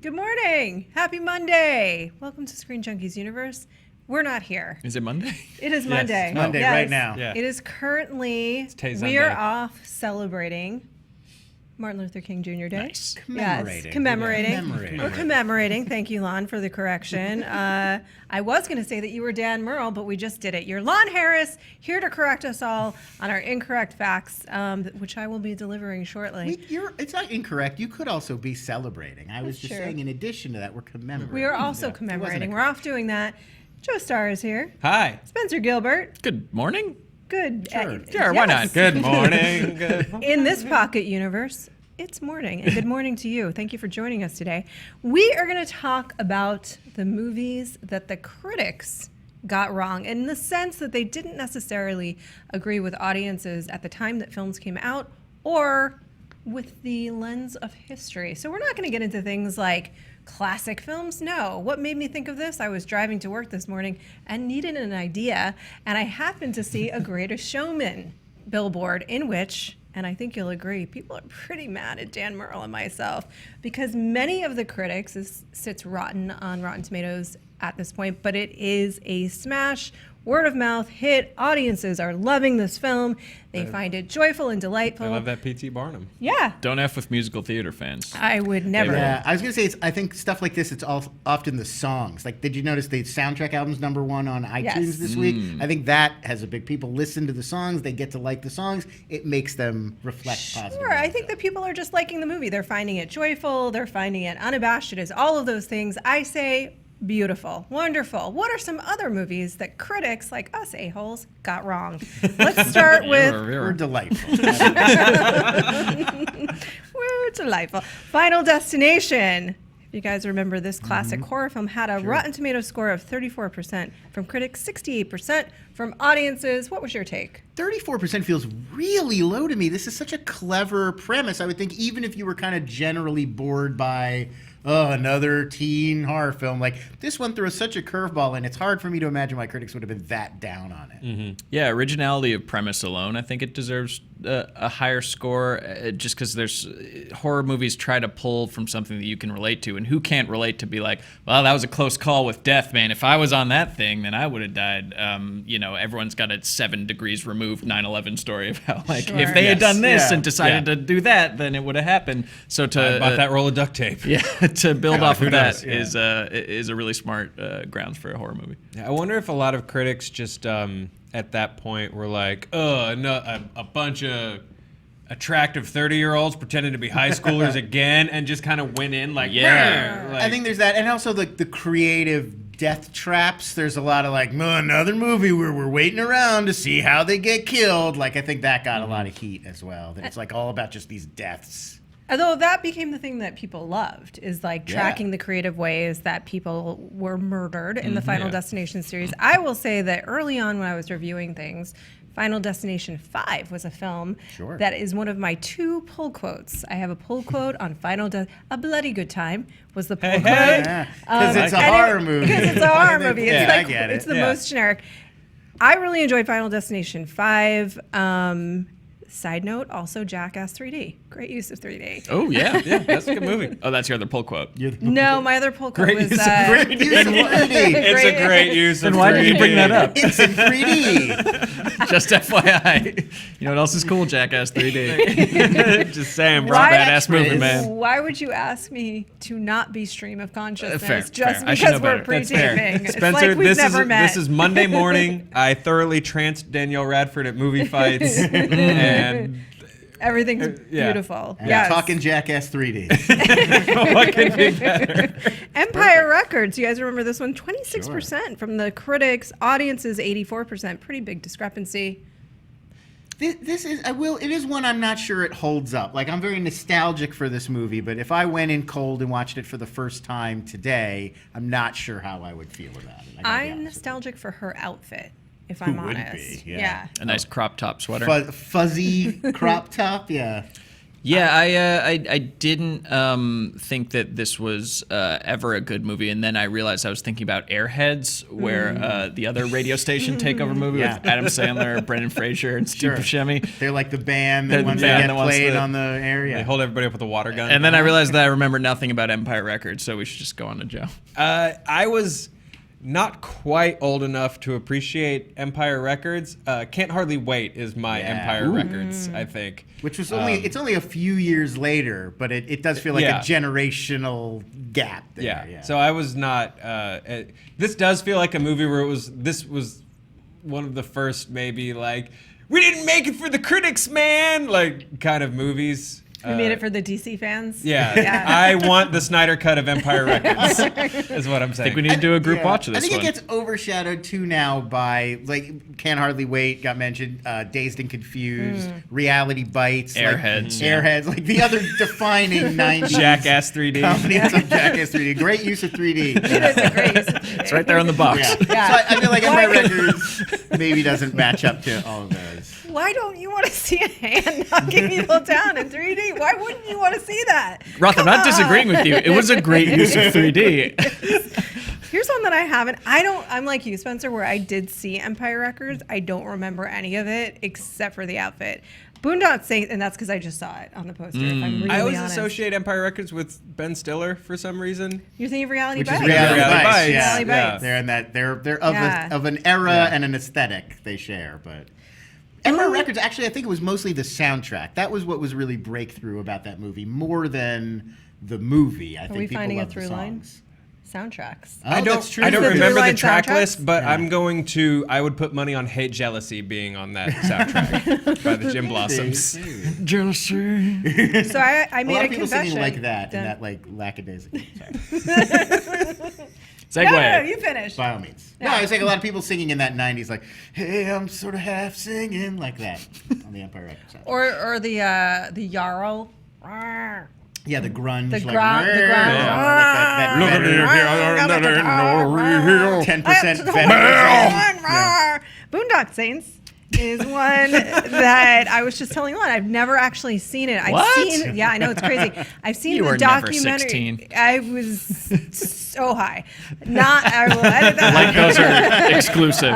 Good morning. Happy Monday. Welcome to Screen Junkies Universe. We're not here. Is it Monday? It is Monday. It's Monday right now. Yeah. It is currently, Tay we are Sunday. off celebrating Martin Luther King Jr. Day. Nice. Commemorating. Yes, commemorating. Commemorating. We're commemorating. Thank you, Lon, for the correction. I was going to say that you were Dan Merle, but we just did it. You're Lon Harris, here to correct us all on our incorrect facts, which I will be delivering shortly. It's not incorrect. You could also be celebrating. I was That's just true. saying, in addition to that, we're commemorating. We are also Yeah. It commemorating. wasn't We're off doing that. Joe Starr is here. Hi. Spencer Gilbert. Good morning. Good. Sure, why not? Good morning. In this pocket universe, it's morning, and good morning to you. Thank you for joining us today. We are going to talk about the movies that the critics got wrong, in the sense that they didn't necessarily agree with audiences at the time that films came out, or with the lens of history. So we're not going to get into things like classic films. No. What made me think of this? I was driving to work this morning and needed an idea, and I happened to see a Greatest Showman billboard in which, and I think you'll agree, people are pretty mad at Dan Merle and myself, because many of the critics, this sits rotten on Rotten Tomatoes at this point, but it is a smash, word of mouth hit. Audiences are loving this film. They find it joyful and delightful. I love that P.T. Barnum. Yeah. Don't F with musical theater fans. I would never. Yeah, I was gonna say. I think stuff like this. It's often the songs. Like, did you notice the soundtrack album's #1 on iTunes Yes. this week? I think that has a big. People listen to the songs. They get to like the songs. It makes them reflect positively. Sure, I think that people are just liking the movie. They're finding it joyful. They're finding it unabashed. It is all of those things. I say beautiful, wonderful. What are some other movies that critics like us a-holes got wrong? Let's start with... We're delightful. We're delightful. Final Destination. If you guys remember, this classic horror film had a Rotten Tomatoes score of 34% from critics, 68% from audiences. What was your take? 34% feels really low to me. This is such a clever premise. I would think even if you were kind of generally bored by another teen horror film, like this one throws such a curveball, and it's hard for me to imagine why critics would have been that down on it. Yeah, originality of premise alone, I think it deserves a higher score, just because there's horror movies try to pull from something that you can relate to, and who can't relate to be like, well, that was a close call with death, man. If I was on that thing, then I would have died. Everyone's got a 7 degrees removed 9/11 story of how, like, Sure. if they had done this Yeah. and decided to do that, then it would have happened. So I bought that roll of duct tape. Yeah, to build off who of that knows? is a really smart grounds for a horror movie. Yeah, I wonder if a lot of critics just at that point were like, no, a bunch of attractive 30-year-olds pretending to be high schoolers again, and just kind of went in like, Yeah. "Brr," like, I think there's that, and also the creative death traps. There's a lot of like, another movie where we're waiting around to see how they get killed. Like, I think that got a lot of heat as well. That it's like all about just these deaths. Although that became the thing that people loved, is like tracking the creative ways that people were murdered in the Final Destination series. I will say that early on when I was reviewing things, Final Destination 5 was a film that is one of my 2 pull quotes. I have a pull quote on A Bloody Good Time was the pull quote. Because it's a horror movie. Because it's a horror movie. It's I like, get it. it's the most generic. I really enjoyed Final Destination 5. Side note, also Jackass 3D. Great use of 3D. Oh, yeah. yeah, that's a good movie. Oh, that's your other pull quote. No, my other pull quote Great was... use of 3D. Great use of 3D. It's a great use of Then why did you bring that up? It's in 3D. Just FYI. You know what else is cool? Jackass 3D. Just saying, bro. Why- Badass movie, man. Why would you ask me to not be stream of consciousness Fair, just fair. I should because know we're better. pre-taping? It's Spencer, like we've this never is met. this is Monday morning. I thoroughly tranced Danielle Radford at movie fights, and Everything's yeah. beautiful. And Yes. talking Jackass 3D. what can be better? Empire Records. You guys remember this one? 26% from the critics. Audiences, 84%. Pretty big discrepancy. This is it is one I'm not sure it holds up. Like, I'm very nostalgic for this movie, but if I went in cold and watched it for the first time today, I'm not sure how I would feel about it. I gotta be I'm honest nostalgic for her outfit, if I'm wouldn't honest. be? Yeah. A nice crop top sweater. with you. Fuzzy crop top, yeah. Yeah, I didn't think that this was ever a good movie, and then I realized I was thinking about Airheads, where the other radio station takeover movie with Adam Sandler, Brendan Fraser, and Steve Buscemi. They're like the band They're that the wants to band get that wants played to- on the air. They Yeah. hold everybody up with a water gun. And then I realized that I remember nothing about Empire Records, so we should just go on to Joe. I was not quite old enough to appreciate Empire Records. Can't Hardly Wait is my Yeah. Empire Ooh. Records, I think. Which was it's only a few years later, but it does feel like Yeah. a generational gap there. Yeah. So I was not. This does feel like a movie where this was one of the first maybe like we didn't make it for the critics, man, like kind of movies. We made it for the DC fans. Yeah. I want the Snyder cut of Empire Records. Is what I'm saying. I think we need to do a group watch of this I think one. it gets overshadowed too now by like Can't Hardly Wait got mentioned, Dazed and Confused, Reality Bites, Airheads. Airheads, like the other defining 90s Jackass 3D. comedies of Jackass 3D. Great use of 3D. It is a great use of It's right there on the box. Yeah. Yeah. So I feel like Empire Records maybe doesn't match up to all of those. Why don't you want to see a hand knocking people down in 3D? Why wouldn't you want to see that? Roth, I'm not disagreeing with you. It was a great use of 3D. Here's one that I haven't. I'm like you, Spencer, where I did see Empire Records. I don't remember any of it except for the outfit. Boondock Saints, and that's because I just saw it on the poster. If I'm really I always honest. associate Empire Records with Ben Stiller for some reason. You're thinking of Reality Which Bites. is Reality Reality Bites. Bites. Yeah. Reality Bites. They're in that. They're of, Yeah. of an era and an aesthetic they share, but. Empire Records, actually, I think it was mostly the soundtrack. That was what was really breakthrough about that movie, more than the movie. I Are think we people finding a love the through line? songs. Soundtracks. Oh, I don't. that's true. I don't Is it the remember the Through Line track soundtrack? list, but Yeah. I'm going to. I would put money on "Hate Jealousy" being on that soundtrack by the Jim Blossoms. Jealousy. So I A made lot a of people confession. singing like that, in Dun- that like lackadaisical. Sorry. Segue. No, you finish. By all means. No, Yeah. I was like a lot of people singing in that 90s, like, hey, I'm sort of half singing, like that on the Empire Records soundtrack. Or the Jarl. Rawr. Yeah, the grunge. The like, grunge. The grunge. Yeah. Like that veteran, 10% veteran. Rawr. Boondock Saints is one that I was just telling Lon. I've never actually seen it. I've What? seen. Yeah, I know it's crazy. I've seen You the were never documentary. 16. I was so high. Not. I will edit that. Like those are exclusive.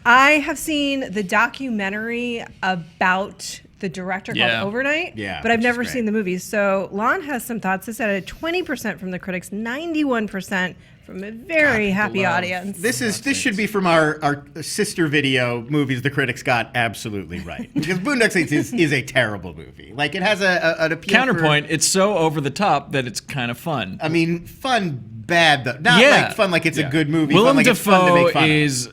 I have seen the documentary about the director Yeah. called Overnight, Yeah, but I've which is never great. seen the movie. So Lon has some thoughts. This had a 20% from the critics, 91% from a very happy audience. This should be from our sister video movies the critics got absolutely right. Because Boondock Saints is a terrible movie. Like, it has an appeal Counterpoint, it's so over the top that it's kind of fun. I mean, fun, bad, though. Not Yeah. like fun like it's Yeah. a good movie. Willem fun like it's fun to Dafoe make fun of. is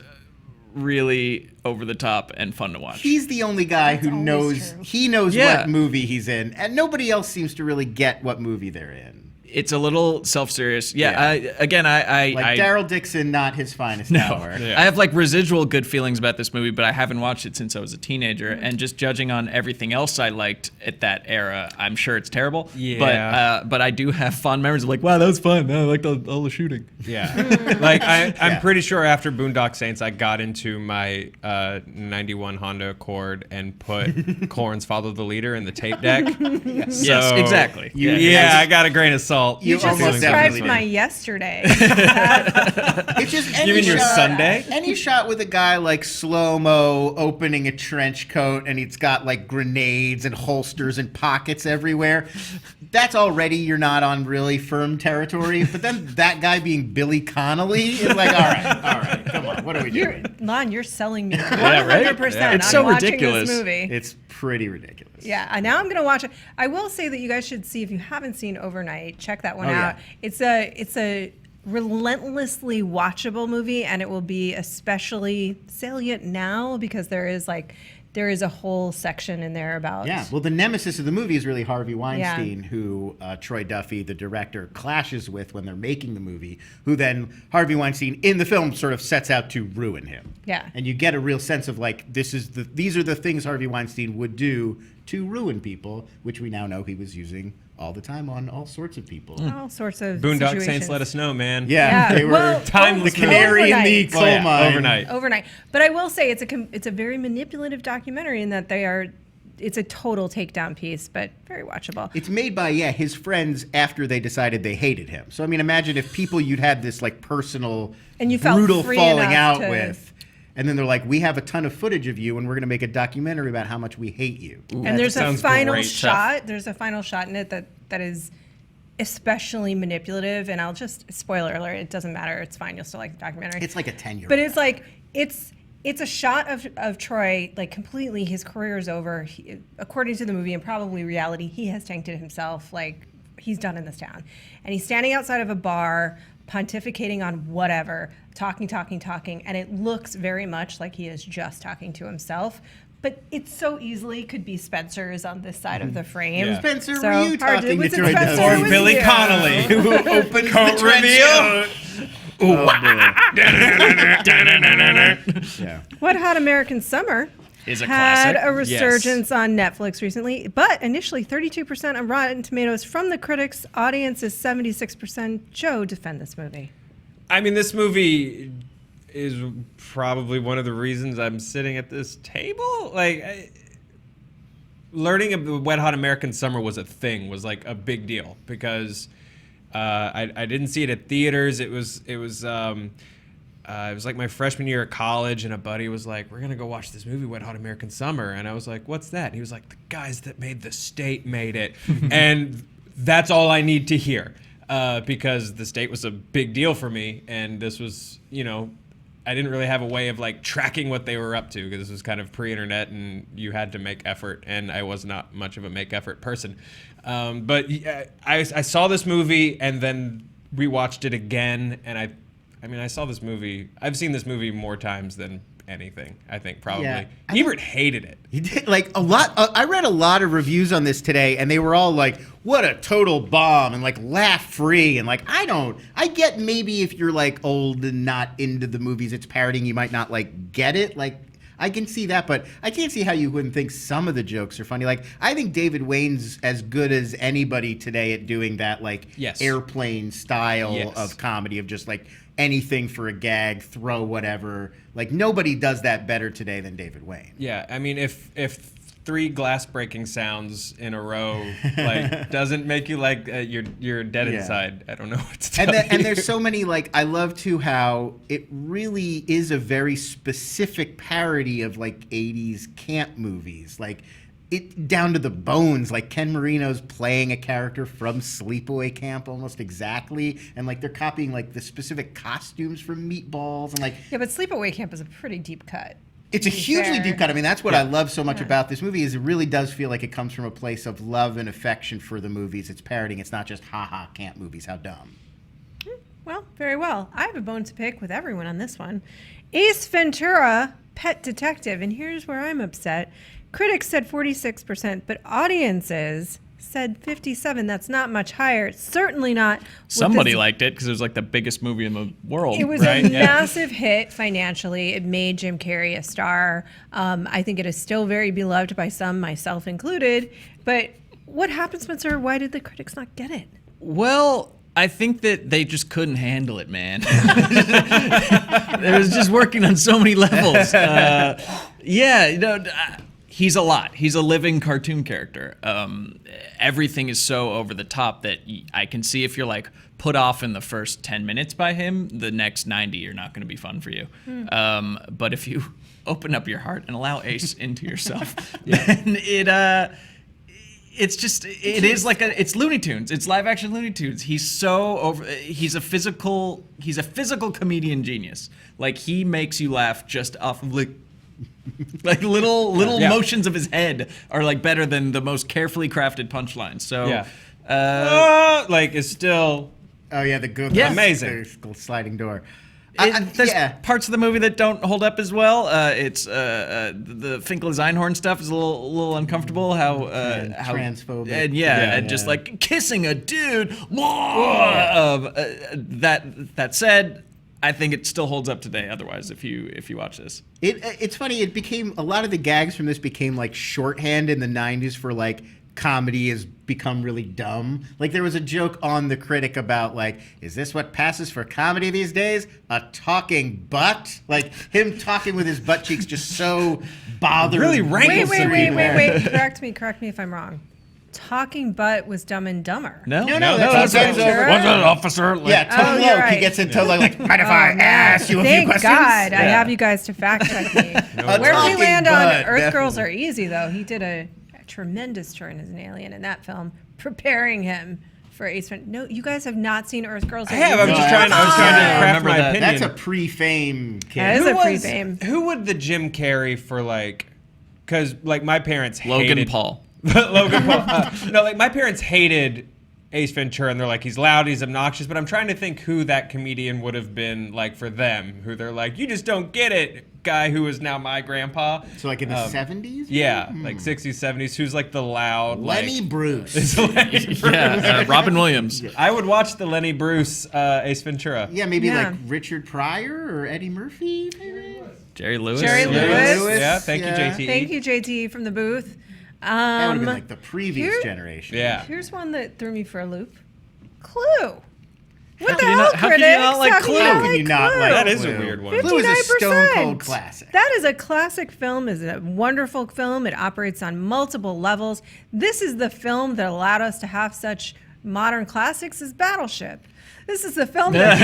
really over the top and fun to watch. He's the only guy That's who always knows true. he knows Yeah. what movie he's in, and nobody else seems to really get what movie they're in. It's a little self-serious. Yeah. Yeah. I Like Daryl Dixon, not his finest hour. I have like residual good feelings about this movie, but I haven't watched it since I was a teenager. And just judging on everything else I liked at that era, I'm sure it's terrible. Yeah. But I do have fond memories of like, wow, that was fun. I liked all the shooting. Yeah. Like I'm Yeah. pretty sure after Boondock Saints, I got into my 91 Honda Accord and put Korn's "Follow the Leader" in the tape deck. Yes, So- exactly. Yeah, I got a grain of salt. You You just almost described definitely my did. yesterday. It's just any You mean your shot, Sunday? Any shot with a guy like slow-mo opening a trench coat and he's got like grenades and holsters and pockets everywhere. That's already you're not on really firm territory. But then that guy being Billy Connolly is like, all right, come on, what are we doing? Lon, you're selling me 100%. Yeah, it's I'm so watching ridiculous. This movie. It's pretty ridiculous. Yeah, and now I'm gonna watch it. I will say that you guys should see if you haven't seen Overnight. Check that one Oh, out. yeah. It's a relentlessly watchable movie, and it will be especially salient now because there is a whole section in there about Yeah, well, the nemesis of the movie is really Harvey Weinstein, who Troy Duffy, the director, clashes with when they're making the movie, who then Harvey Weinstein in the film sort of sets out to ruin him. Yeah. And you get a real sense of like, these are the things Harvey Weinstein would do to ruin people, which we now know he was using all the time on all sorts of people. all sorts of Boondock situations. Saints, let us know, man. Yeah, Yeah, they were well, timeless the canary in the Overnight. coal Oh, yeah, mine. Overnight. Overnight. But I will say it's a very manipulative documentary in that they are it's a total takedown piece, but very watchable. It's made by his friends after they decided they hated him. So I mean, imagine if people you'd had this like personal, And you felt brutal free falling enough out with, and then they're like, "We have a ton of footage of you, and we're going to make a documentary about how much we hate you." And there's a sounds final great. shot. There's a final shot in it that is especially manipulative. And I'll just spoiler alert. It doesn't matter. It's fine. You'll still like the documentary. It's like a 10-year-old. But it's like it's a shot of Troy, like completely his career is over. According to the movie and probably reality, he has tainted himself. Like he's done in this town, and he's standing outside of a bar, pontificating on whatever, talking, and it looks very much like he is just talking to himself. But it so easily could be Spencer's on this side of the frame. Yeah. Spencer, So were you hard talking was to it Troy Spencer Dudley? or was Billy you? Connolly. Who opens Coat the trench reveal. coat? Oh, boy. Yeah. What Hot American Summer Is a had classic. a resurgence on Netflix recently, but initially 32% on Rotten Tomatoes from the critics. Audience is 76%. Joe, defend this movie. I mean, this movie is probably one of the reasons I'm sitting at this table. Learning of Wet Hot American Summer was a thing, was like a big deal because I didn't see it at theaters. It was like my freshman year of college, and a buddy was like, "We're gonna go watch this movie, Wet Hot American Summer," and I was like, "What's that?" And he was like, "The guys that made The State made it," and that's all I need to hear because The State was a big deal for me, and this was, I didn't really have a way of like tracking what they were up to because this was kind of pre-internet and you had to make effort, and I was not much of a make effort person. But I saw this movie and then rewatched it again, and I saw this movie. I've seen this movie more times than anything, I think, probably. Yeah. Ebert hated it. He did like a lot. I read a lot of reviews on this today, and they were all like, "What a total bomb!" and like laugh free, and like I get maybe if you're like old and not into the movies it's parodying, you might not like get it. Like I can see that, but I can't see how you wouldn't think some of the jokes are funny. Like I think David Wayne's as good as anybody today at doing that like Yes. airplane style Yes. of comedy of just like anything for a gag, throw whatever. Like nobody does that better today than David Wayne. Yeah, I mean, if 3 glass breaking sounds in a row like doesn't make you like you're dead Yeah. inside, I don't know what to tell you. And there's so many, like, I love too how it really is a very specific parody of like 80s camp movies, like it down to the bones. Like Ken Marino's playing a character from Sleepaway Camp almost exactly, and like they're copying like the specific costumes from Meatballs, and like Yeah, but Sleepaway Camp is a pretty deep cut. it's a to be hugely fair. deep cut. I mean, that's what I love so much about this movie is it really does feel like it comes from a place of love and affection for the movies it's parodying. It's not just haha camp movies, how dumb. Well, very well. I have a bone to pick with everyone on this one. Ace Ventura, Pet Detective, and here's where I'm upset. Critics said 46%, but audiences said 57%. That's not much higher. It's certainly not. what Somebody this- liked it because it was like the biggest movie in the world. It was right? a Yeah. massive hit financially. It made Jim Carrey a star. I think it is still very beloved by some, myself included. But what happened, Spencer? Why did the critics not get it? Well, I think that they just couldn't handle it, man. It was just working on so many levels. He's a lot. He's a living cartoon character. Everything is so over the top that I can see if you're like put off in the first 10 minutes by him, the next 90 are not going to be fun for you. But if you open up your heart and allow Ace into yourself, then it's Looney Tunes. It's live action Looney Tunes. He's so over. He's a physical comedian genius. Like he makes you laugh just off of like little motions of his head are like better than the most carefully crafted punchlines. So it's still Oh yeah, the good, Yeah. Amazing. the sliding door. There's parts of the movie that don't hold up as well. It's the Finkel-Einhorn stuff is a little uncomfortable. How transphobic. and and just like kissing a dude. That said, I think it still holds up today. Otherwise, if you watch this, It's funny. It became a lot of the gags from this became like shorthand in the '90s for like comedy has become really dumb. Like, there was a joke on The Critic about, like, is this what passes for comedy these days? A talking butt? Like, him talking with his butt cheeks just so bothered. Really rankles Wait. Correct me if I'm wrong. Talking butt was Dumb and Dumber. No, that's that's What's that, officer? Like, Yeah, Tone you're Loc, right. he gets into like, mind if I ask you a few Thank questions? God I have you guys to fact check me. Where we talking land on butt, Earth Girls definitely. Are Easy, though, he did a tremendous turn as an alien in that film, preparing him for Ace Ventura. No, you guys have not seen Earth Girls Are I have. Easy. I was trying to craft remember my that. opinion. That's a pre-fame kid. That is Who a was- pre-fame. Who would the Jim Carrey for like? Because like my parents Logan hated Paul. Logan Paul. No, like my parents hated Ace Ventura, and they're like, he's loud, he's obnoxious. But I'm trying to think who that comedian would have been like for them. Who they're like, you just don't get it, guy who is now my grandpa. So like in the 70s? Yeah, like 60s, 70s. Who's like the loud Lenny like, Bruce. Lenny Bruce. Yeah, Robin Williams. I would watch the Lenny Bruce Ace Ventura. Yeah, maybe Yeah. like Richard Pryor or Eddie Murphy, maybe? Jerry Lewis. Jerry Lewis. Yeah, thank you, Yeah. JT. Thank you, JT, from the booth. That would have been like the previous here- generation. Yeah. Here's one that threw me for a loop. Clue. What the can you hell, not- how can you critics? not like How can you Clue? not How can you not Clue? like That is a Clue? weird one. Clue is a 59%. stone cold classic. That is a classic film. It's a wonderful film. It operates on multiple levels. This is the film that allowed us to have such modern classics as Battleship. This is the film that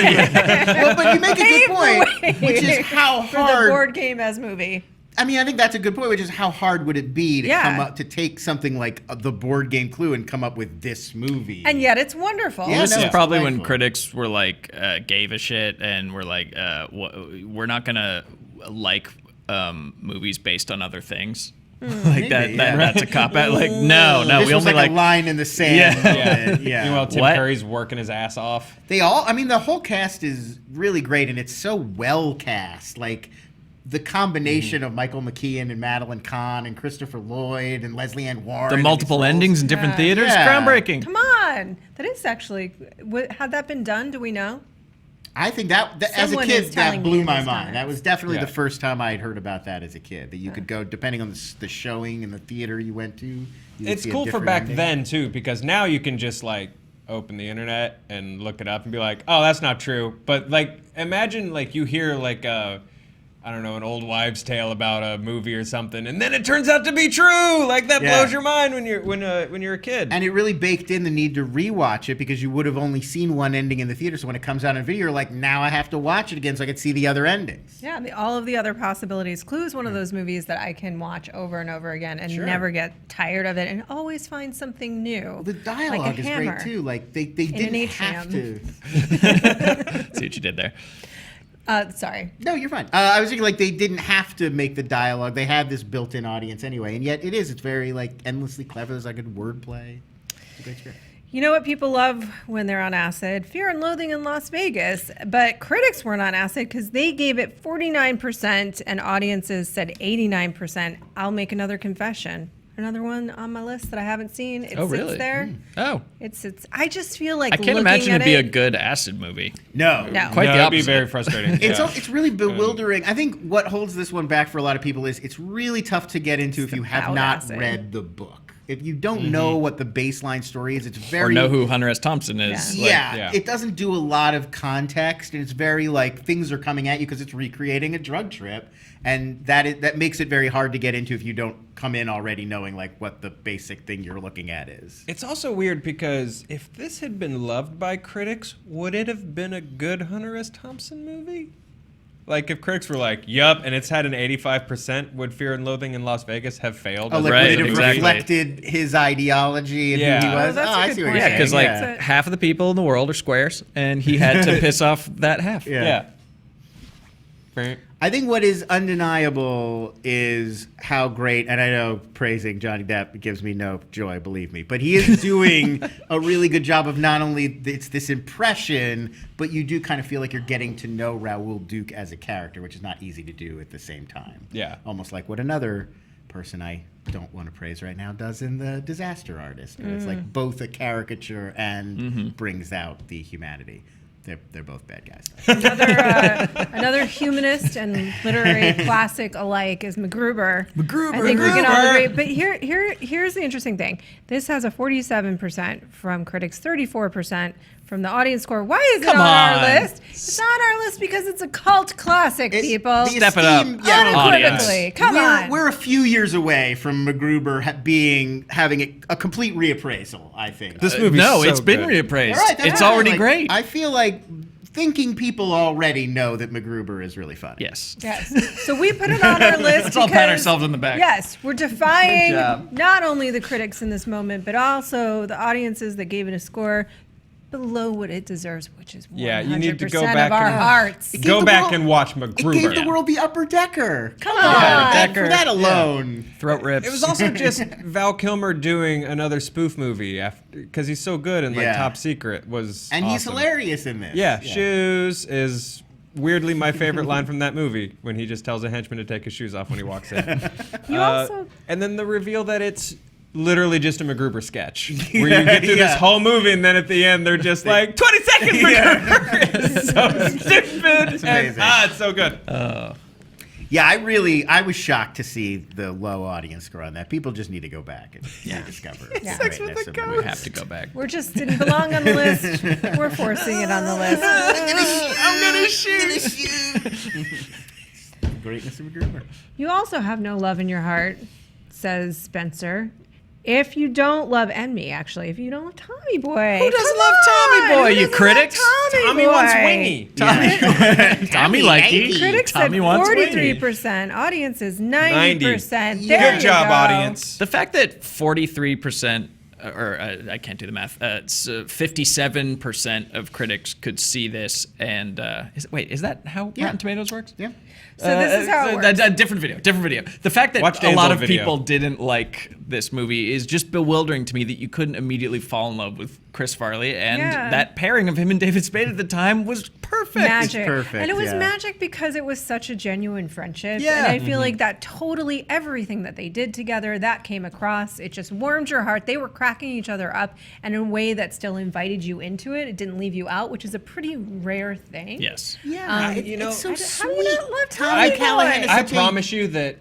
Well, but you make a good paved the point, way which is how for the hard. board game as movie. I mean, I think that's a good point, which is how hard would it be to Yeah. come up to take something like the board game Clue and come up with this movie? And yet it's wonderful. Yeah, This no, is it's probably when delightful. critics were like, gave a shit and were like, we're not gonna like movies based on other things. Like Maybe, that yeah. that's a cop out. Like, no, this we was only like like a line in the sand. Yeah. moment, yeah. Meanwhile, Tim What? Curry's working his ass off. They all, I mean, the whole cast is really great, and it's so well cast. Like, the combination of Michael McKean and Madeline Kahn and Christopher Lloyd and Leslie Ann Warren. the in multiple these roles. endings in different Yeah. theaters. Yeah. Groundbreaking. Come on. That is actually, had that been done? Do we know? I think that as a Someone kid, is telling that me blew in my these mind. comments. That was definitely Yeah. the first time I had heard about that as a kid. That you could go, depending on the showing and the theater you went to. You would It's see a cool for different back ending. then too, because now you can just like open the internet and look it up and be like, oh, that's not true. But like, imagine like you hear like I don't know, an old wives' tale about a movie or something, and then it turns out to be true. Like that Yeah. blows your mind when you're a kid. And it really baked in the need to rewatch it because you would have only seen one ending in the theater. So when it comes out on video, you're like, now I have to watch it again so I can see the other endings. Yeah, all of the other possibilities. Clue is one of those movies that I can watch over and over again and Sure. never get tired of it and always find something new. The dialogue like a is hammer. great too. Like they didn't an have atrium. to. See what you did there. Sorry. No, you're fine. I was thinking like they didn't have to make the dialogue. They had this built-in audience anyway, and yet it's very like endlessly clever. There's like good wordplay. It's a great script. You know what people love when they're on acid? Fear and Loathing in Las Vegas. But critics weren't on acid because they gave it 49% and audiences said 89%. I'll make another confession. Another one on my list that I haven't seen. It Oh, sits really? there. Oh, It's. I just feel like I can't looking imagine at it'd be a it- good acid movie. No. No. Quite the it'd be opposite. very frustrating. It's Yeah. it's really bewildering. I think what holds this one back for a lot of people is it's really tough to get into if you have about not acid. read the book. If you don't know what the baseline story is, it's very Or know who Hunter S. Thompson is. Yeah. Like, yeah, it doesn't do a lot of context, and it's very like things are coming at you because it's recreating a drug trip, and that makes it very hard to get into if you don't come in already knowing like what the basic thing you're looking at is. It's also weird because if this had been loved by critics, would it have been a good Hunter S. Thompson movie? Like if critics were like, "Yup," and it's had an 85%, would Fear and Loathing in Las Vegas have failed? Oh, as a like Right, would it have exactly. reflected his ideology and Yeah. who he Oh, was? that's a I good see what point. you're Yeah, saying. because like Yeah. half of the people in the world are squares, and he had to piss off that half. Yeah. Yeah. I think what is undeniable is how great, and I know praising Johnny Depp gives me no joy, believe me, but he is doing a really good job of not only it's this impression, but you do kind of feel like you're getting to know Raoul Duke as a character, which is not easy to do at the same time. Yeah. Almost like what another person I don't want to praise right now does in The Disaster Artist. Where it's like both a caricature and brings out the humanity. they're both bad guys. Another humanist and literary classic alike is MacGruber. I think we can all agree. But here's the interesting thing. This has a 47% from critics, 34% from the audience score. Why is it on our list? It's on our list because it's a cult classic, people. Step it up. Unequivocally. Come on. We're a few years away from MacGruber having a complete reappraisal, I think. This movie, it's been reappraised. Right, it's right. already Like, great. I feel like thinking people already know that MacGruber is really funny. Yes. So we put it on our list. Let's all pat because- ourselves on the back. Yes, we're defying Good job. not only the critics in this moment, but also the audiences that gave it a score below what it deserves, which is 100% Yeah, you need to go back of our and- hearts. Go back and watch It gave MacGruber. the world the Upper Decker. Come For on. that alone. Throat rips. It was also just Val Kilmer doing another spoof movie because he's so good and like Yeah. Top Secret was And he's awesome. hilarious in this. Yeah, shoes is weirdly my favorite line from that movie when he just tells a henchman to take his shoes off when he walks in. You also And then the reveal that it's literally just a MacGruber sketch where you get through this whole movie and then at the end they're just like 20 seconds MacGruber. It's so stupid. It's amazing. It's so good. Yeah, I was shocked to see the low audience score on that. People just need to go back and rediscover the Sex greatness with the of ghost. movie. We have to go back. we're just didn't belong on the list. We're forcing it on the list. I'm gonna shoot. Greatness of MacGruber. You also have no love in your heart, says Spencer. If you don't love, and me actually, if you don't love Tommy Boy. Who doesn't Come love Tommy on, Boy, who you doesn't love critics? Tommy Boy? wants wingy. Tommy likey. Critics Tommy said wants wingy. 43%. Audience is 90%. Yeah. There Good you job, go. audience. The fact that 43%, or I can't do the math, it's 57% of critics could see this, and is that how Yeah. Rotten Tomatoes works? Yeah. So this is how it works. A different video. The fact that Watch a Dan's lot old of video. people didn't like this movie is just bewildering to me that you couldn't immediately fall in love with Chris Farley, and Yeah. that pairing of him and David Spade at the time was perfect. Magic. perfect, And it was yeah. magic because it was such a genuine friendship. Yeah. And I feel like that totally everything that they did together, that came across. It just warmed your heart. They were cracking each other up and in a way that still invited you into it. It didn't leave you out, which is a pretty rare thing. Yes. Yeah, you know, it's so how do you sweet. not love Tommy Tommy Boy? Callahan is I such a- promise you that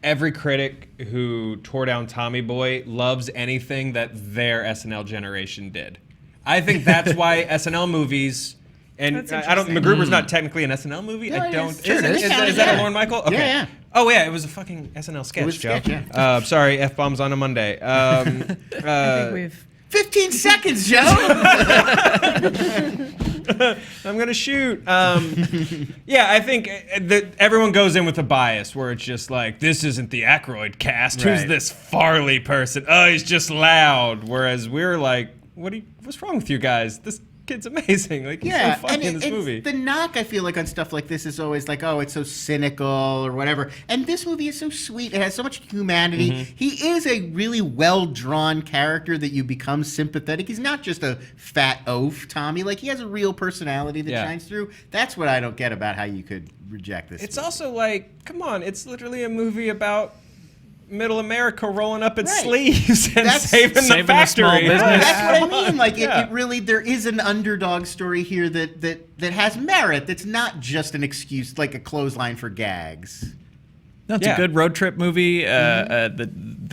every critic who tore down Tommy Boy loves anything that their SNL generation did. I think that's why SNL movies, and That's I don't. interesting. MacGruber's not technically an SNL movie. No, I it don't. is. Sure, it is. Is Yeah. that a Lorne Michael? Okay. Yeah. Oh yeah, it was a fucking SNL sketch, was a Joe. sketch, yeah. Sorry, F bombs on a Monday. I think we've 15 seconds, Joe. I'm gonna shoot. Yeah, I think that everyone goes in with a bias where it's just like, this isn't the Aykroyd cast. Who's Right. this Farley person? Oh, he's just loud. Whereas we're like, what's wrong with you guys? This kid's amazing. Like, he's Yeah, so funny in this it's movie. the knock I feel like on stuff like this is always like, oh, it's so cynical or whatever. And this movie is so sweet. It has so much humanity. Mm-hmm. He is a really well drawn character that you become sympathetic. He's not just a fat oaf, Tommy. Like, he has a real personality that Yeah. shines through. That's what I don't get about how you could reject this. It's movie. also like, come on, it's literally a movie about middle America rolling up its Right. sleeves and That's- saving the saving the small factory. business. That's what I mean. Like, Yeah. it really, there is an underdog story here that has merit. That's not just an excuse, like a clothesline for gags. No, it's Yeah. a good road trip movie. They're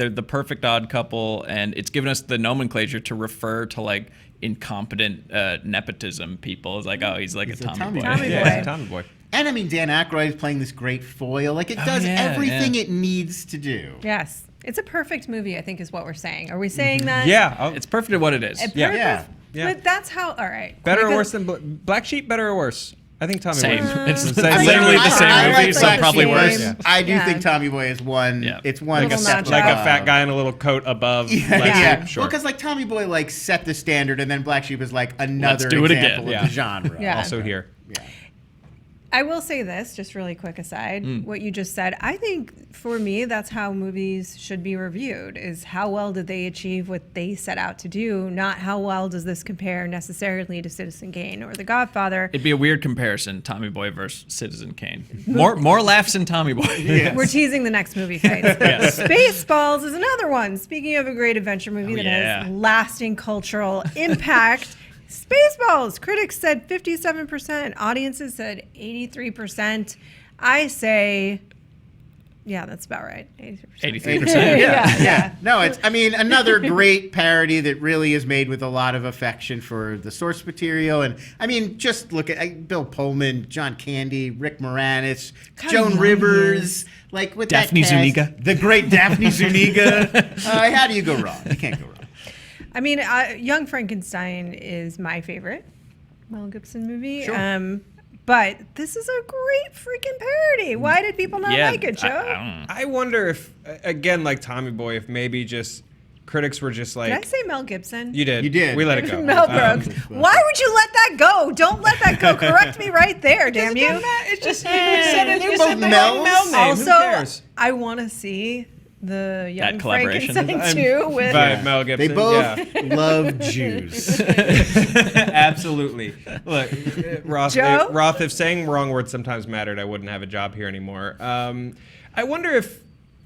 the perfect odd couple, and it's given us the nomenclature to refer to like incompetent nepotism people. It's like, oh, he's like He's a a Tommy Tommy boy. Tommy Yeah, boy. it's a Tommy Boy. And I mean, Dan Aykroyd is playing this great foil. Like, it does yeah, everything yeah. it needs to do. yes. It's a perfect movie, I think is what we're saying. Are we saying that? Yeah. It's perfect at what it is. Yeah. Yeah. Yeah. But that's how, all right. Better or Because- worse than Black Sheep? Better or worse? I think Tommy Same. Boy. It's Same. literally the same I movie, like so Black probably Sheep. worse. Yeah. I do Yeah. think Tommy Boy is one. Yeah. It's one Little step notch Like up. a fat guy in a little coat above Yeah, Black yeah. Sheep. Sure. Well, because like Tommy Boy like set the standard, and then Black Sheep is like another do it again. example Yeah. of the genre. Yeah. Also here. Yeah. I will say this, just really quick aside, what you just said. I think for me, that's how movies should be reviewed, is how well did they achieve what they set out to do, not how well does this compare necessarily to Citizen Kane or The Godfather. It'd be a weird comparison, Tommy Boy versus Citizen Kane. More laughs in Tommy Boy. Yes. We're teasing the next movie fight. Yes. Spaceballs is another one. Speaking of a great adventure movie that yeah. has lasting cultural impact, Spaceballs. Critics said 57%. Audiences said 83%. I say, yeah, that's about right. 83%. 83%. Yeah. No, I mean, another great parody that really is made with a lot of affection for the source material. And I mean, just look at Bill Pullman, John Candy, Rick Moranis, Joan Rivers, like with Daphne that cast, Zuniga. the great Daphne Zuniga. How do you go wrong? You can't go wrong. I mean, Young Frankenstein is my favorite Mel Gibson movie. Sure. But this is a great freaking parody. Why did people not like it, Joe? I don't know. I wonder if, again, like Tommy Boy, if maybe just critics were just like. Did I say Mel Gibson? You did. You did. We let it go. Mel Brooks. Why would you let that go? Don't let that go. Correct me right there, damn you. It's just you said it. They're You both said the Mels. Mel name. Also, Who cares? I want to see the Young collaboration. Frankenstein too with By Mel Gibson. They both Yeah. love Jews. Absolutely. Look, Roth, Joe? if saying wrong words sometimes mattered, I wouldn't have a job here anymore. I wonder if,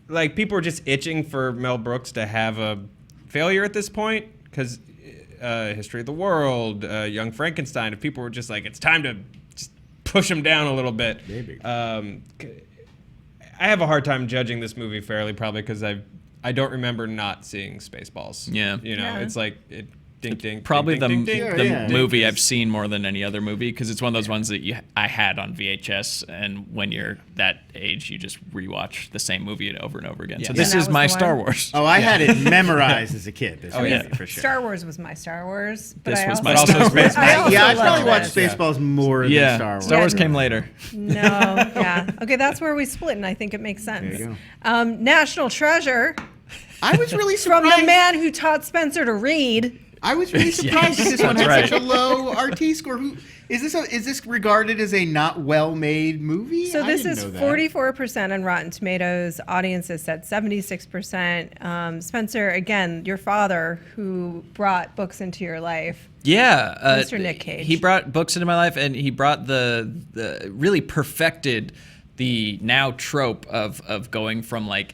like, people are just itching for Mel Brooks to have a failure at this point, because History of the World, Young Frankenstein, if people were just like, it's time to just push him down a little bit. Maybe. I have a hard time judging this movie fairly, probably because I don't remember not seeing Spaceballs. Yeah. You know, Yeah. it's like ding ding. Probably ding, the, ding, Sure, ding, the yeah. movie I've seen more than any other movie because it's one of those ones that I had on VHS, and when you're that age, you just rewatch the same movie over and over again. Yeah. So And this that is was my the one? Star Wars. Oh, I had it memorized as a kid. This movie, yeah. for sure. Star Wars was my Star Wars. But This I was also, my But also Star Wars. Spaceballs. I also Yeah, I love probably watched this. Spaceballs more than Yeah, Star Wars. Star Wars Yeah. came later. No, yeah. Okay, that's where we split, and I think it makes sense. There you National Treasure I was really from surprised. the man who taught Spencer to read. I was really surprised that this one had That's such a low RT score. Is this regarded as a not well-made movie? So I this didn't is know that. 44% on Rotten Tomatoes. Audiences said 76%. Spencer, again, your father who brought books into your life. Yeah, Mr. Nick Cage. He brought books into my life, and he brought the really perfected the now trope of going from like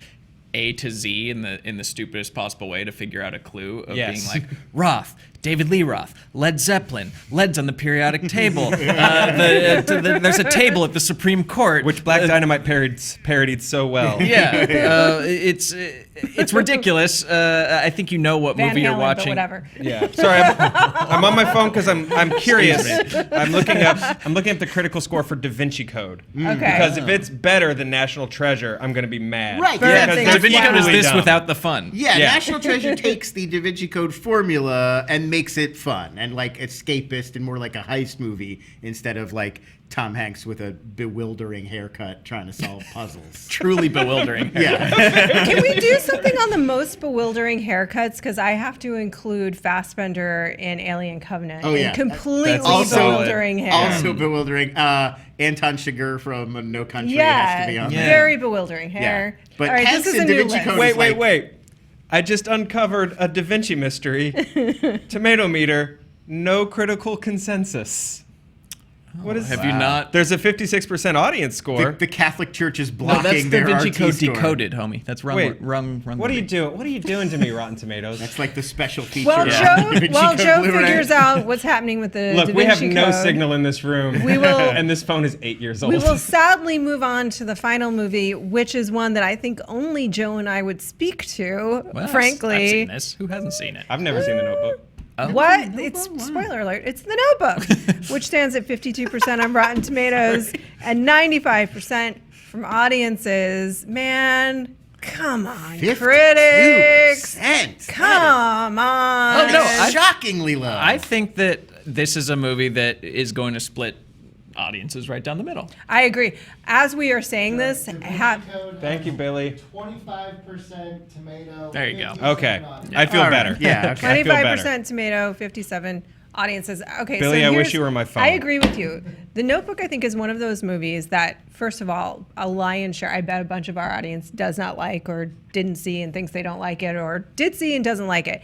A to Z in the stupidest possible way to figure out a clue of Yes. being like Roth, David Lee Roth, Led Zeppelin, Lead's on the periodic table. There's a table at the Supreme Court, Which Black Dynamite parodied so well. yeah, it's ridiculous. I think you know what Van movie Halen, you're but watching. whatever. Yeah. Sorry, I'm on my phone because I'm curious. I'm looking up the critical score for Da Vinci Code. Okay. Because if it's better than National Treasure, I'm going to be mad. Right, Bird yeah, thing because Da Vinci Code is wildly this dumb. without the fun. Yeah, Yeah. National Treasure takes the Da Vinci Code formula and makes it fun and like escapist and more like a heist movie instead of like Tom Hanks with a bewildering haircut trying to solve puzzles. Truly bewildering. Yeah. Can we do something on the most bewildering haircuts? Because I have to include Fassbender in Alien Covenant. Oh, yeah. And completely That's also- bewildering hair. Also bewildering. Anton Chigurh from No Country has yeah, to be on Yeah. there. very bewildering hair. Yeah. But All right, Hanks this is a in Da new Vinci list. Code Wait. I just uncovered a Da Vinci mystery. Tomato meter, no critical consensus. What is Have you not? There's a 56% audience score. The Catholic Church is No, blocking that's Da their Vinci RT Code score. decoded, homie. That's wrong. Wait, wrong. What are you doing? What are you doing to me, Rotten Tomatoes? That's like the special feature. While on Da Joe, Vinci while Code Joe Blu-ray. figures out what's happening with the Look, Da we have Vinci no Code, signal in this room. We will- and this phone is 8 years old. we will sadly move on to the final movie, which is one that I think only Joe and I would speak to, Well, I've frankly. seen this. Who hasn't seen it? I've never seen The Notebook. What? It's spoiler alert. It's The Notebook, which stands at 52% on Rotten Tomatoes and 95% from audiences. Man, come on, 52%. critics. That is Come on. Oh, no, shockingly low. I think that this is a movie that is going to split audiences right down the middle. I agree. As we are saying this, Thank you, Billy. 25% tomato. There you go. 50% Okay. audience. I feel All right. better. Yeah, okay. I feel better. 25% tomato, 57 audiences. Okay, Billy, so I wish here's- you were my phone. I agree with you. The Notebook, I think, is one of those movies that, first of all, a lion's share, I bet a bunch of our audience does not like or didn't see and thinks they don't like it, or did see and doesn't like it.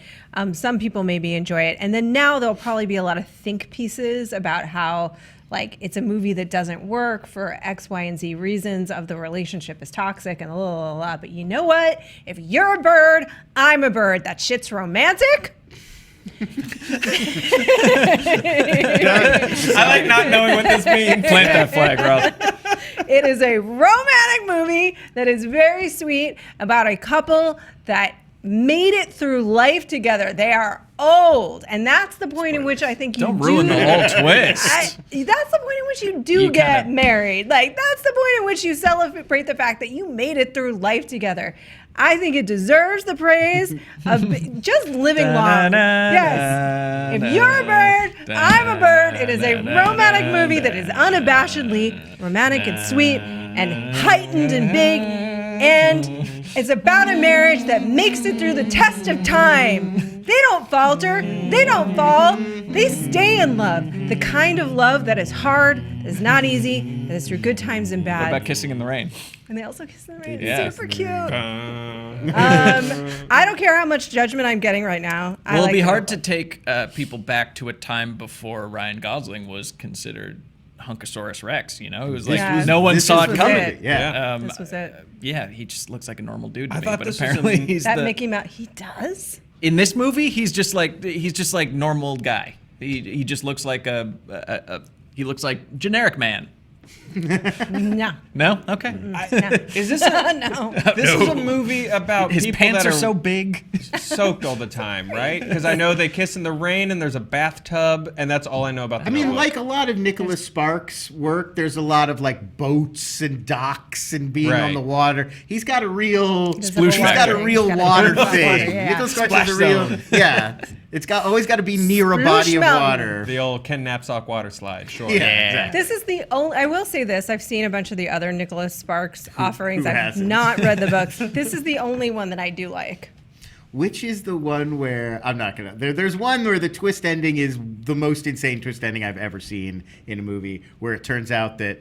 Some people maybe enjoy it. And then now there'll probably be a lot of think pieces about how like it's a movie that doesn't work for X, Y, and Z reasons of the relationship is toxic and blah, blah, blah. But you know what? If you're a bird, I'm a bird. That shit's romantic. I like not knowing what this means. Plant that flag, Roth. It is a romantic movie that is very sweet about a couple that made it through life together. They are old, and that's the point in which I think you Don't ruin the whole twist. That's the point in which you do You get kinda- married. Like, that's the point in which you celebrate the fact that you made it through life together. I think it deserves the praise of just living long. Yes. If you're a bird, I'm a bird. It is a romantic movie that is unabashedly romantic and sweet and heightened and big. And it's about a marriage that makes it through the test of time. They don't falter. They don't fall. They stay in love. The kind of love that is hard, that is not easy, that is through good times and What bad. about kissing in the rain? And they also kiss in the rain. Yeah. It's super cute. I don't care how much judgment I'm getting right now. Well, it'd be hard to take people back to a time before Ryan Gosling was considered Hunkosaurus Rex. You know, it was like Yeah. no one This saw was it coming. it. Yeah. This was it. Yeah, he just looks like a normal dude to I me, thought but this was apparently a- he's That the, Mickey Mouse. He does? in this movie he's just like normal guy. He just looks like he looks like generic man. No. No? Okay. No. Is this a, No. this is a movie about His people pants that are so big. soaked all the time, right? Because I know they kiss in the rain and there's a bathtub, and that's all I know about the I mean, Notebook. like a lot of Nicholas Sparks' work, there's a lot of like boats and docks and being on Right. the water. He's got a real Does Sploosh have He's got a thing. real He's got a water real thing. yeah. Nicholas Sparks Splash has a real zone. yeah. It's got always got to be near a Sploosh body of mountain. water. the old Ken Knapsack water slide, sure. Yeah, exactly. This is the only, I will say this, I've seen a bunch of the other Nicholas Sparks offerings. who I've hasn't? not read the books. This is the only one that I do like. Which is the one where I'm not gonna. There's one where the twist ending is the most insane twist ending I've ever seen in a movie, where it turns out that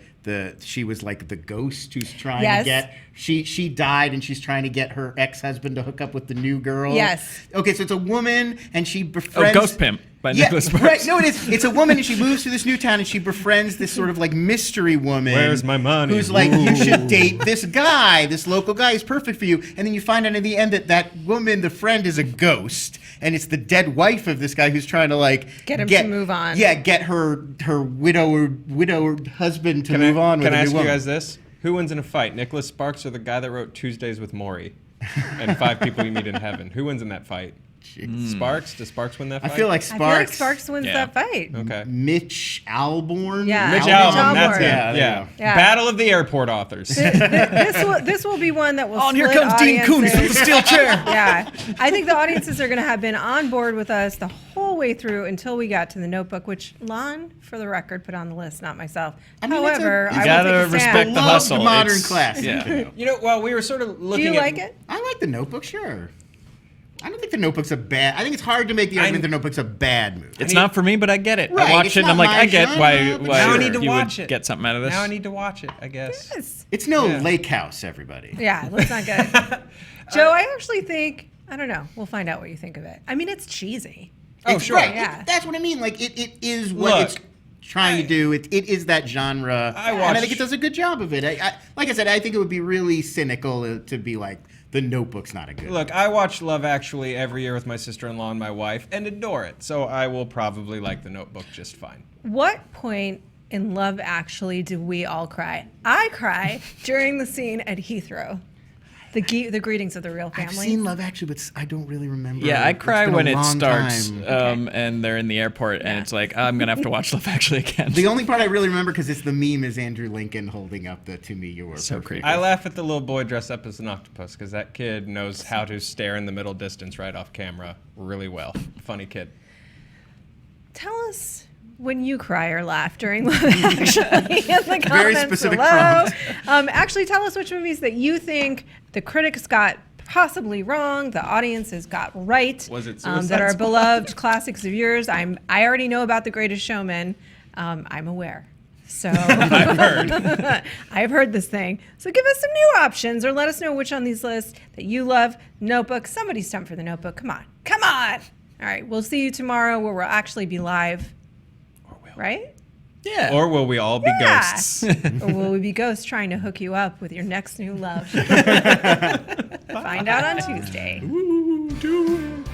she was like the ghost who's trying Yes. to get she died and she's trying to get her ex-husband to hook up with the new girl. Yes. Okay, so it's a woman and she befriends. Ghost Pimp by Yeah, Nicholas Sparks. right. No, it is. It's a woman and she moves to this new town and she befriends this sort of like mystery woman. Where's my money? Who's like, you Ooh. should date this guy. This local guy is perfect for you. And then you find out in the end that that woman, the friend, is a ghost, and it's the dead wife of this guy who's trying to like Get him to move on. Yeah, get her widowed husband to move on with Can a I new ask you woman. guys this? Who wins in a fight, Nicholas Sparks or the guy that wrote Tuesdays with Maury and 5 People You Meet in Heaven? Who wins in that fight? Sparks? Does Sparks win that I fight? feel like I feel like Sparks. Sparks wins Yeah. that fight. Okay. Mitch Albom. Yeah. Mitch Mitch Albom, that's Albom. it. Yeah, there Yeah. you go. Yeah. Battle of the Airport Authors. This will be one that will Oh, and here split comes Dean Koontz with audiences. the steel chair. Yeah, I think the audiences are going to have been on board with us the whole way through until we got to the Notebook, which Lon, for the record, put on the list, not myself. I mean, it's a- However, you I will gotta take a respect stand. the Beloved hustle. modern It's- classic. Yeah. You know, while we were sort of Do looking you at... like it? I like the Notebook, sure. I don't think the Notebook's a bad. I think it's hard to make the argument the Notebook's a bad movie. It's not for me, but I get it. Right, I watch it's it and not I'm like, my I get genre, why but Now I need to you watch would it. get something out of this. Now I need to watch it, I guess. Yes. It's no Yeah. Lake House, everybody. Yeah, let's not get it. Joe, I actually think, I don't know. We'll find out what you think of it. I mean, it's cheesy. Oh, It's- sure. Right. Yeah. That's what I mean. Like it is what Look, it's trying to do. It is that genre. I and watched- I think it does a good job of it. Like I said, I think it would be really cynical to be like the Notebook's not a good. Look, I watch Love Actually every year with my sister-in-law and my wife and adore it. So I will probably like The Notebook just fine. What point in Love Actually do we all cry? I cry during the scene at Heathrow. The greetings of the real family. I've seen Love Actually, but I don't really remember. Yeah, I It's cry been a when it long starts time. and they're in the airport and it's like, I'm going to have to watch Love Actually again. The only part I really remember because it's the meme is Andrew Lincoln holding up the "To Me You Were So Perfect." creepy. I laugh at the little boy dressed up as an octopus because that kid knows how to stare in the middle distance right off camera really well. Funny kid. Tell us when you cry or laugh during Love Actually in the comments Very specific below. prompt. Actually, tell us which movies that you think the critics got possibly wrong, the audiences got right. Was it that Suicide are Squad? beloved classics of yours? I already know about The Greatest Showman. I'm aware. So I've heard. I've heard this thing. So give us some new options or let us know which on these lists that you love. Notebook. Somebody stump for the Notebook. Come on. Come on. All right. We'll see you tomorrow where we'll actually be live. Right? yeah. Or will we all be Yeah. ghosts? Or will we be ghosts trying to hook you up with your next new love? Find out on Tuesday. Ooh, do it.